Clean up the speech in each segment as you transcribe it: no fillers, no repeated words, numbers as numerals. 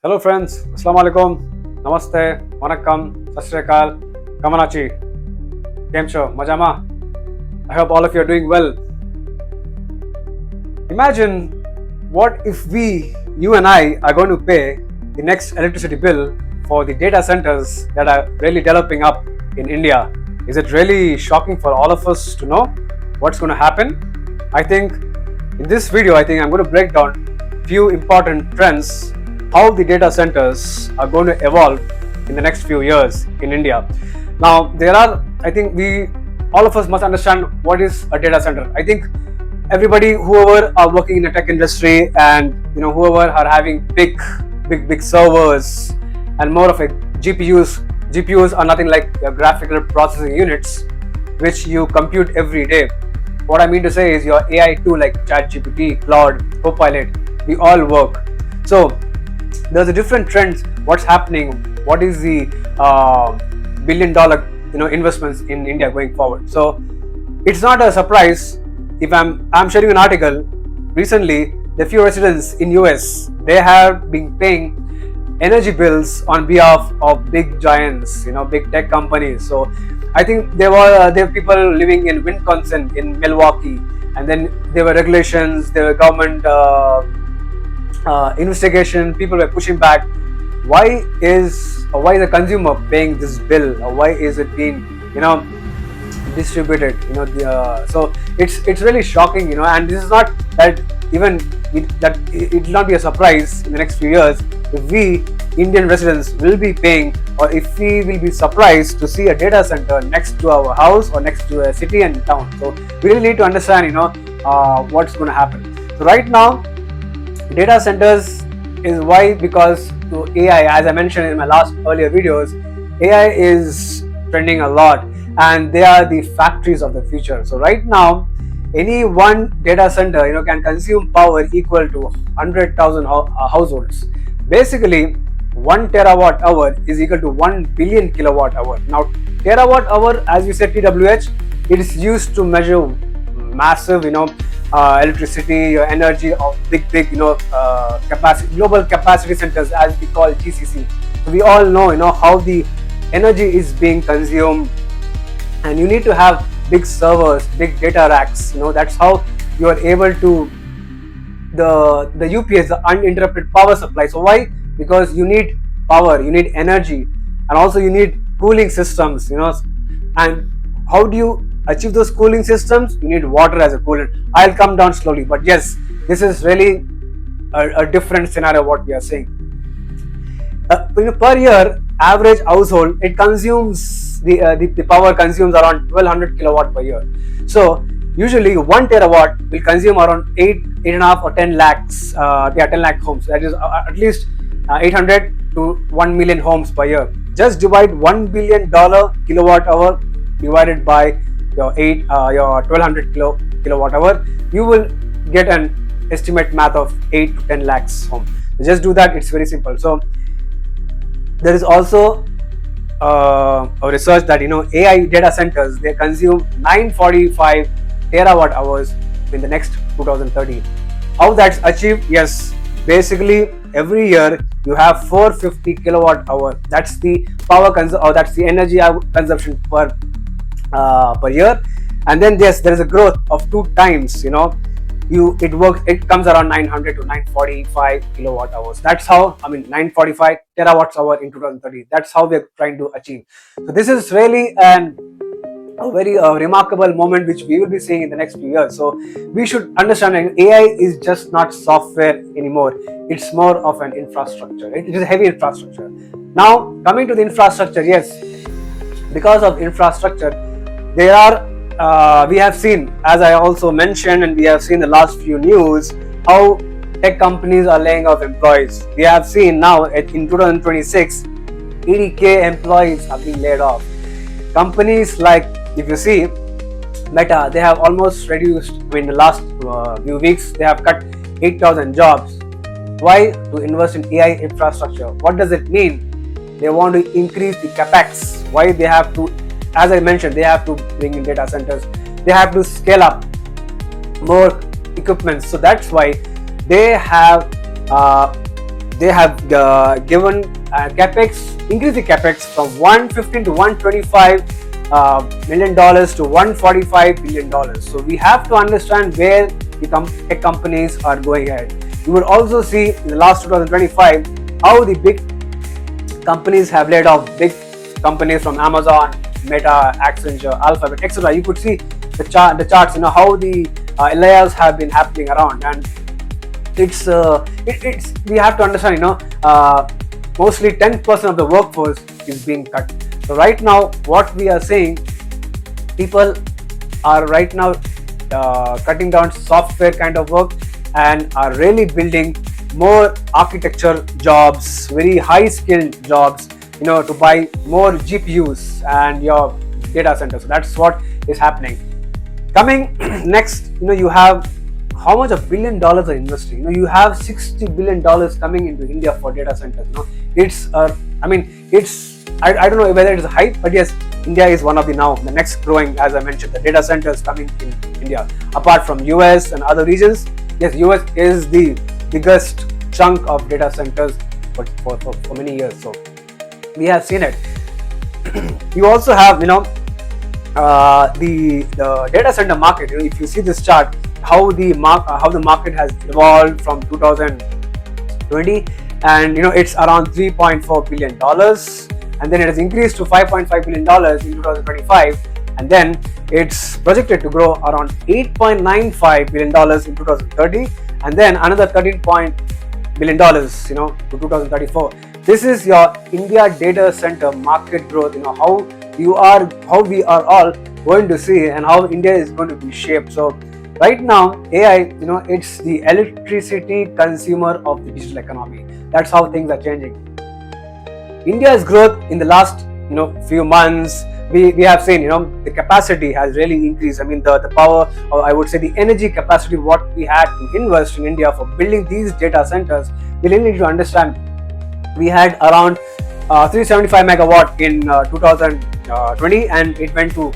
Hello friends, Assalamu alaikum, Namaste, Vanakkam, Sat Shri Akal, Kamanachi, Kemcho, Majama. I hope all of you are doing well. Imagine what if you and I, are going to pay the next electricity bill for the data centers that are really developing up in India. Is it really shocking for all of us to know what's going to happen? I think in this video, I'm going to break down few important trends how the data centers are going to evolve in the next few years in India. Now, we all of us must understand what is a data center. I think everybody, whoever are working in the tech industry, and whoever are having big servers and more of a GPUs are nothing like your graphical processing units, which you compute every day. What I mean to say is your AI tool like ChatGPT, Claude, Copilot, we all work. So there's a different trends. What's happening? What is the billion-dollar investments in India going forward? So it's not a surprise if I'm sharing an article recently. The few residents in US, they have been paying energy bills on behalf of big giants, big tech companies. So I think there were people living in Wisconsin, in Milwaukee, and then there were regulations, there were government investigation. People were pushing back. Why is the consumer paying this bill, or why is it being distributed? So it's really shocking, and this is not that it will not be a surprise in the next few years if we Indian residents will be paying, or if we will be surprised to see a data center next to our house or next to a city and town. So we really need to understand what's going to happen. So right now, data centers is why, because to AI, as I mentioned in my earlier videos, AI is trending a lot, and they are the factories of the future. So right now, any one data center can consume power equal to 100,000 households. Basically, 1 terawatt hour is equal to 1 billion kilowatt hour. Now, terawatt hour, as we said, TWH, it is used to measure massive electricity, energy of big capacity, global capacity centers, as we call GCC. So we all know how the energy is being consumed, and you need to have big servers, big data racks. That's how you are able to the UPS, the uninterrupted power supply. So why? Because you need power, you need energy, and also you need cooling systems. And how do you achieve those cooling systems? You need water as a coolant. I'll come down slowly, but yes, this is really a different scenario what we are saying. Per year, average household, it consumes the power consumes around 1200 kilowatt per year. So usually 1 terawatt will consume around 8.5 or 10 lakhs 10 lakh homes. That is at least 800 to 1 million homes per year. Just divide $1 billion kilowatt hour divided by your 1200 kilowatt hour, you will get an estimate math of 8 to 10 lakhs homes. Just do that. It's very simple. So there is also a research that AI data centers, they consume 945 terawatt hours in the next 2030. How that's achieved? Yes, basically every year you have 450 kilowatt hour. That's the power or that's the energy consumption per year. And then yes, there is a growth of 2 times. It comes around 900 to 945 kilowatt hours. That's how 945 terawatts hour in 2030. That's how we're trying to achieve. So this is really a very remarkable moment which we will be seeing in the next few years. So we should understand that AI is just not software anymore. It's more of an infrastructure. It is a heavy infrastructure. Now, coming to the infrastructure, yes, because of infrastructure, there are we have seen, as I also mentioned, and we have seen the last few news, how tech companies are laying off employees. We have seen now in 2026, 80k employees are being laid off. Companies like, if you see, Meta, they have almost reduced, in the last few weeks, they have cut 8,000 jobs. Why? To invest in AI infrastructure. What does it mean? They want to increase the capex. Why? They have to, as I mentioned, they have to bring in data centers. They have to scale up more equipment. So that's why they have they have given increased the capex from 115 to 125 million dollars to 145 billion dollars. So we have to understand where the tech companies are going ahead. You will also see in the last 2025 how the big companies have laid off, big companies from Amazon, Meta, Accenture, Alphabet, etc. You could see the charts, how the layoffs have been happening around, and it's we have to understand, mostly 10% of the workforce is being cut. So right now, what we are seeing, people are right now cutting down software kind of work and are really building more architecture jobs, very high skilled jobs, to buy more GPUs and your data centers. So that's what is happening. Coming next, you have how much $1 billion are investing. You have $60 billion coming into India for data centers. It's I don't know whether it is a hype, but yes, India is one of the next growing, as I mentioned, the data centers coming in India. Apart from US and other regions, yes, US is the biggest chunk of data centers for many years. So we have seen it. You also have, the data center market. If you see this chart, how the market has evolved from 2020, and it's around $3.4 billion, and then it has increased to $5.5 billion in 2025, and then it's projected to grow around $8.95 billion in 2030, and then another $13 billion, to 2034. This is your India data center market growth. How we are all going to see, and how India is going to be shaped. So right now, AI, it's the electricity consumer of the digital economy. That's how things are changing. India's growth in the last, few months, we have seen, the capacity has really increased. The power, or I would say the energy capacity, what we had to invest in India for building these data centers, we really need to understand. We had around 375 megawatt in 2020, and it went to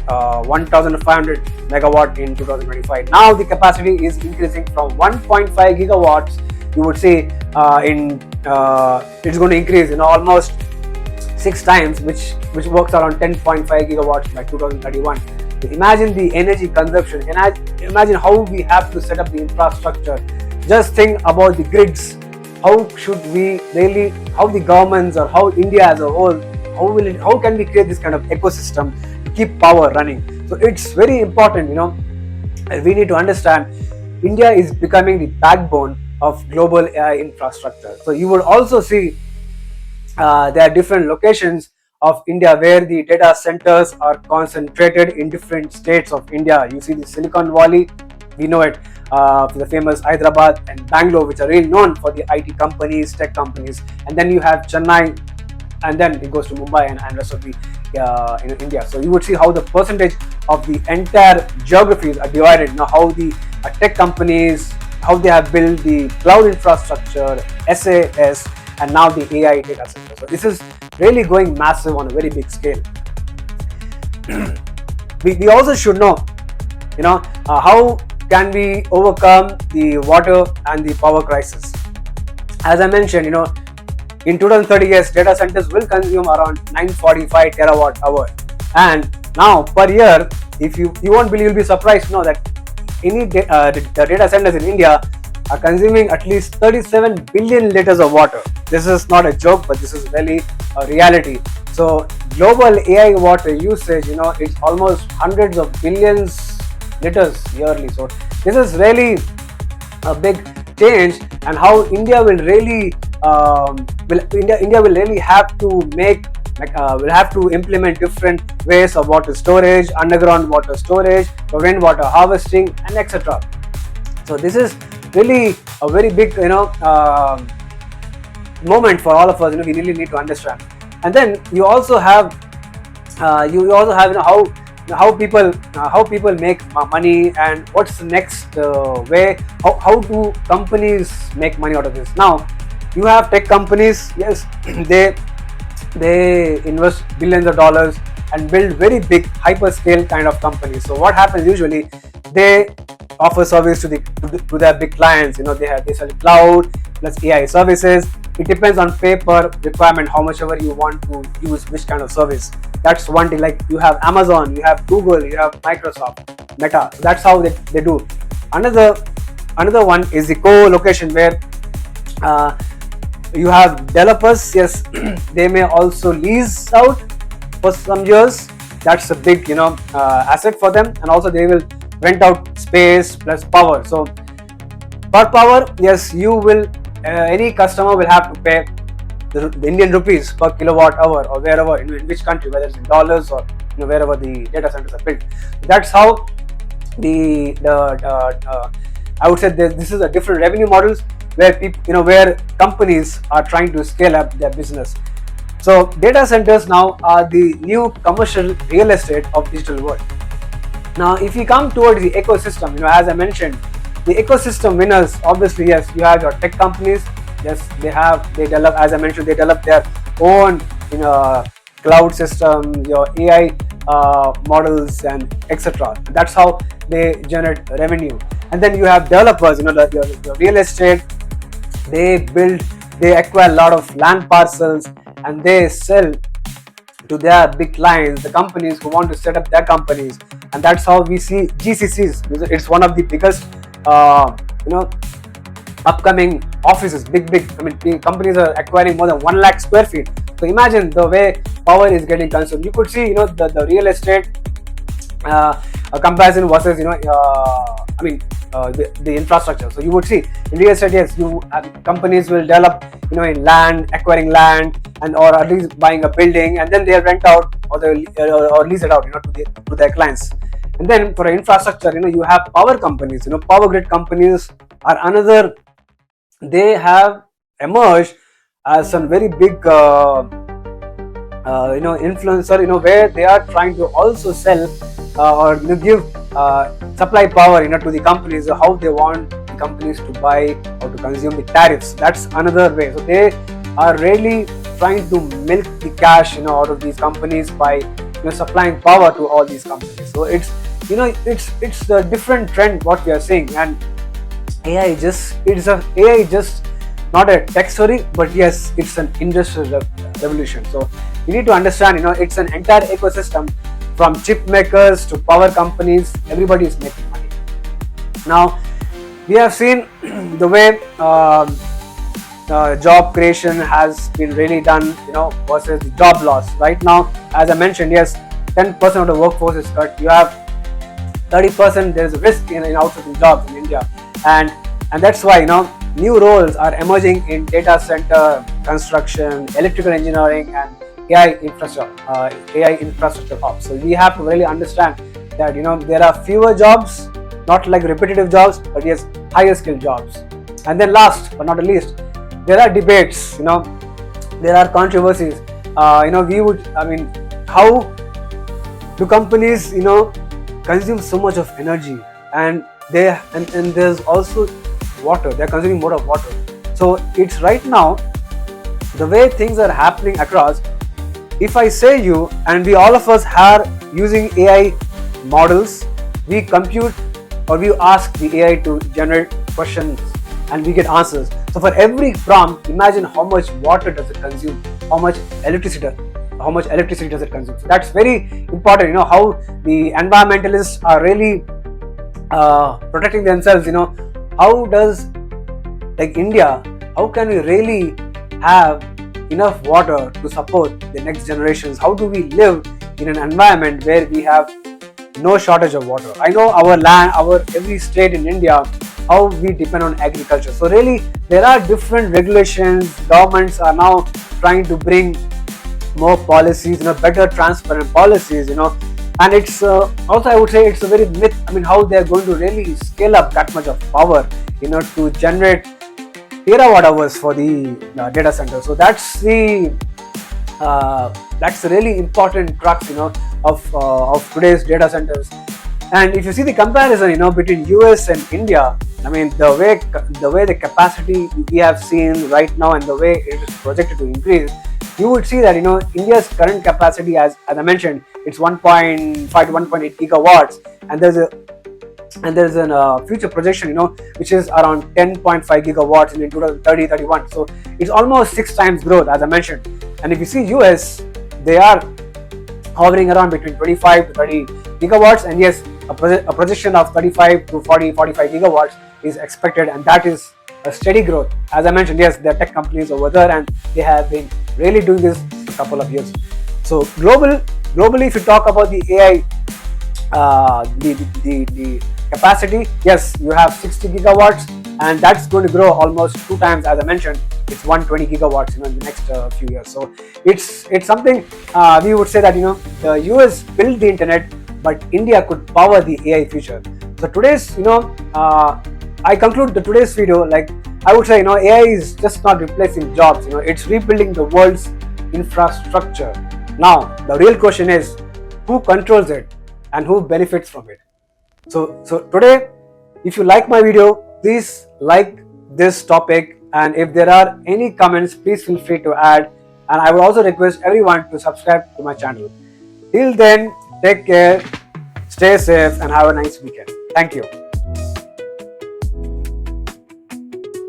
1,500 megawatt in 2025. Now the capacity is increasing from 1.5 gigawatts. You would say it's going to increase, almost 6 times, which works around 10.5 gigawatts by 2031. So imagine the energy consumption. Imagine how we have to set up the infrastructure. Just think about the grids. How the governments, or how India as a whole, how can we create this kind of ecosystem to keep power running? So it's very important, we need to understand India is becoming the backbone of global AI infrastructure. So you will also see there are different locations of India where the data centers are concentrated in different states of India. You see the Silicon Valley, we know it, the famous Hyderabad and Bangalore, which are really known for the IT companies, tech companies. And then you have Chennai, and then it goes to Mumbai and rest of the in India. So you would see how the percentage of the entire geographies are divided. How the tech companies, how they have built the cloud infrastructure, SAS, and now the AI data center. So this is really going massive on a very big scale. we also should know, how can we overcome the water and the power crisis. As I mentioned, in 2030, yes, data centers will consume around 945 terawatt hour, and now per year, if you won't believe, you'll be surprised to know that the data centers in India are consuming at least 37 billion liters of water. This is not a joke, but this is really a reality. So global AI water usage, it's almost hundreds of billions liters yearly. So this is really a big change, and how India will really India will really have to make will have to implement different ways of water storage, underground water storage, rainwater harvesting, and etc. So this is really a very big moment for all of us. We really need to understand. And then you also have how people make money, and what's the next way, how do companies make money out of this. Now you have tech companies, yes, they invest billions of dollars and build very big hyperscale kind of companies. So what happens usually, they offer service to their big clients. They sell cloud plus AI services. It depends on paper requirement, how much ever you want to use which kind of service. That's one thing. Like you have Amazon, you have Google, you have Microsoft, Meta. So that's how they do. Another one is the co-location, where you have developers. Yes, they may also lease out for some years. That's a big asset for them, and also they will rent out space plus power. So for power, yes, you will any customer will have to pay the Indian rupees per kilowatt hour, or wherever in which country, whether it's in dollars or wherever the data centers are built. That's how the I would say this is a different revenue models, where people where companies are trying to scale up their business. So data centers now are the new commercial real estate of digital world. Now, if we come towards the ecosystem, as I mentioned, the ecosystem winners, obviously, yes, you have your tech companies. Yes, they develop, as I mentioned, they develop their own cloud system, your AI models, and etc. That's how they generate revenue. And then you have developers, your real estate. They acquire a lot of land parcels, and they sell to their big clients, the companies who want to set up their companies. And that's how we see GCCs. It's one of the biggest upcoming offices, big. I mean, companies are acquiring more than 1 lakh square feet. So imagine the way power is getting consumed. You could see, the real estate a comparison versus, the infrastructure. So you would see in real estate, yes, companies will develop, in land, acquiring land, and or at least buying a building, and then they rent out or lease it out, to their clients. And then for infrastructure, you have power companies. Power grid companies are another. They have emerged as some very big influencer, where they are trying to also sell or give supply power to the companies, how they want the companies to buy or to consume the tariffs. That's another way. So they are really trying to milk the cash out of these companies by supplying power to all these companies. So it's a different trend what we are seeing. And AI just not a tech story, but yes, it's an industrial revolution. So you need to understand, it's an entire ecosystem, from chip makers to power companies. Everybody is making money. Now, we have seen the way job creation has been really done, versus the job loss. Right now, as I mentioned, yes, 10% of the workforce is cut. You have 30%. There is a risk in outsourcing jobs in India, and that's why new roles are emerging in data center construction, electrical engineering, and AI infrastructure ops. So we have to really understand that there are fewer jobs, not like repetitive jobs, but yes, higher skill jobs. And then last but not the least, there are debates. There are controversies. How do companies consume so much of energy, and there's also water. They're consuming more of water. So it's right now the way things are happening across. If I say you, and we all of us are using AI models, we compute or we ask the AI to generate questions, and we get answers. So for every prompt, imagine how much water does it consume, how much electricity does it consume. So that's very important. How the environmentalists are really protecting themselves. How does, like India, how can we really have enough water to support the next generations? How do we live in an environment where we have no shortage of water? I know our land, every state in India, how we depend on agriculture. So really, there are different regulations. Governments are now trying to bring more policies, better transparent policies, and it's also, I would say, it's a very myth. How they are going to really scale up that much of power, to generate terawatt hours for the data center. So that's the really important crux, of today's data centers. And if you see the comparison, between US and India, the way the capacity we have seen right now and the way it is projected to increase, you would see that India's current capacity, as I mentioned, it's 1.5 to 1.8 gigawatts, and there's and there is a future projection, which is around 10.5 gigawatts in 2030-31. So it's almost 6 times growth, as I mentioned. And if you see US, they are hovering around between 25 to 30 gigawatts, and yes, a projection of 35 to 45 gigawatts is expected, and that is a steady growth. As I mentioned, yes, there are tech companies over there, and they have been really doing this for a couple of years. So globally, if you talk about the AI, the capacity, yes, you have 60 gigawatts, and that's going to grow almost 2 times. As I mentioned, it's 120 gigawatts in the next few years. So it's something, we would say that the US built the internet, but India could power the AI future. So today's I conclude today's video, like I would say, AI is just not replacing jobs, it's rebuilding the world's infrastructure. Now the real question is, who controls it and who benefits from it? So today, if you like my video, please like this topic, and if there are any comments, please feel free to add, and I would also request everyone to subscribe to my channel. Till then, take care, stay safe, and have a nice weekend. Thank you.